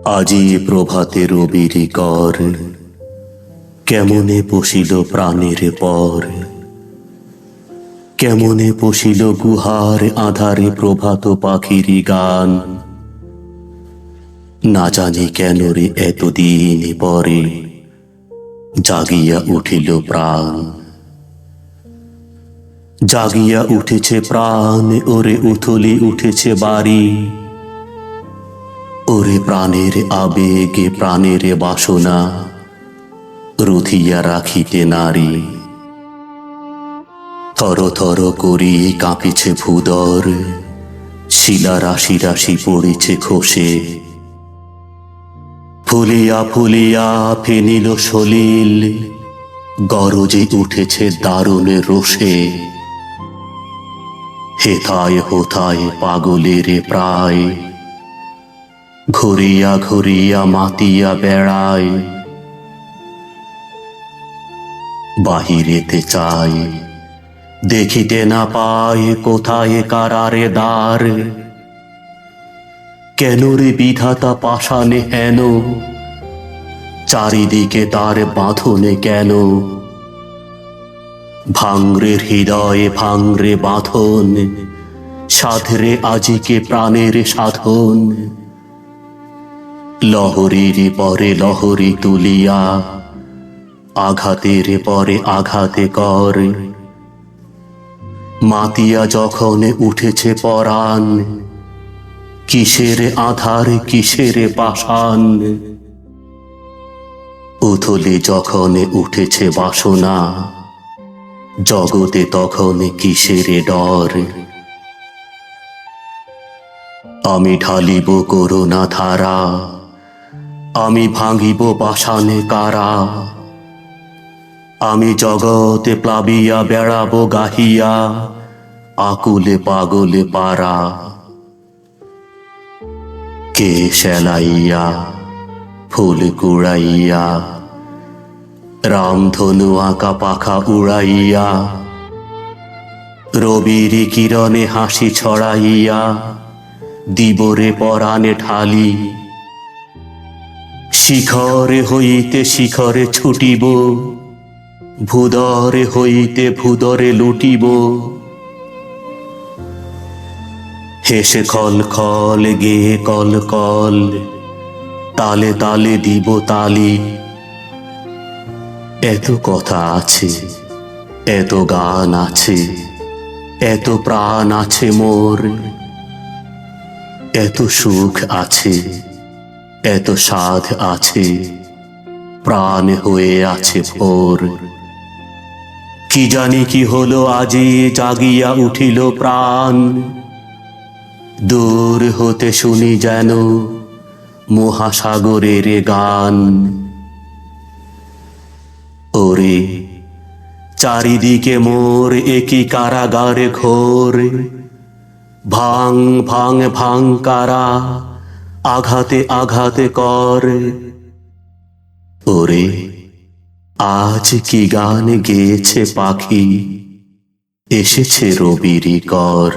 আজি প্রভাতে রবির কর, কেমনে পশিল প্রাণের পর। কেমনে পশিল গুহার আধারে প্রভাত পাখির গান। না জানি কেন রে এতদিন পরে জাগিয়া উঠিল প্রাণ। জাগিয়া উঠেছে প্রাণ, ওরে উথলি উঠেছে বাড়ি। ওরে প্রাণের আবেগে প্রাণের বাসনা রুধিয়া রাখিতে নারী। থর থর করি কাঁপিছে ভূদর, শিলা রাশি রাশি পড়েছে খসে। ফুলিয়া ফুলিয়া ফেনিল সলিল, গরজে উঠেছে দারুণ রোষে। হেথায় হোথায় পাগলের প্রায়, ঘুরিয়া ঘুরিয়া মাতিয়া বেড়ায়। বাহিরেতে চাই, দেখিতে না পায় কোথায় কারারে দ্বার। কেন রে বিধাতা পাষাণে হেন, চারিদিকে তার বাঁধনে কেন। ভাঙরে হৃদয়ে ভাঙরে বাঁধন, সাধরে আজিকে প্রাণের সাধন। লহরীর পরে লহরী তুলিয়া, আঘাতের পরে আঘাতে কর। মাতিয়া যখন উঠেছে পরাণ, কিসের আধার কিসের পাষাণ। উথলে যখন উঠেছে বাসনা, জগতে তখন কিসের ডর। আমি ঢালিব করুণা ধারা, আমি ভাঙিব পাষাণে কারা। আমি জগতে প্লাবিয়া বেড়াবো গাহিয়া, আকুলে পাগলে পারা। কে সেলাইয়া ফুল কুড়াইয়া, রামধনু আঁকা পাখা উড়াইয়া। রবির কিরণে হাসি ছড়াইয়া, দিবরে পরাণে ঢালি। শিখরে হইতে শিখরে ছুটিব, ভূদরে হইতে ভূদরে লুটিব। হেসে খল খল গেয়ে কল কল, তালে তালে দিব তালি। এত কথা আছে, এত গান আছে, এত প্রাণ আছে মোর। এত সুখ আছে, এত সাধ আছে, প্রাণ হয়ে আছে ভোর। কি জানি কি হলো আজি জাগিয়া উঠিল প্রাণ। দূর হতে শুনি যেন মহাসাগরের গান। ওরে চারিদিকে মোর একই কারাগারে ঘোর। ভাঙ ভাঙ ভাঙ কারা, আঘাতে আঘাতে কর। ওরে আজ কি গান গেয়েছে পাখি, এসেছে রবির কর।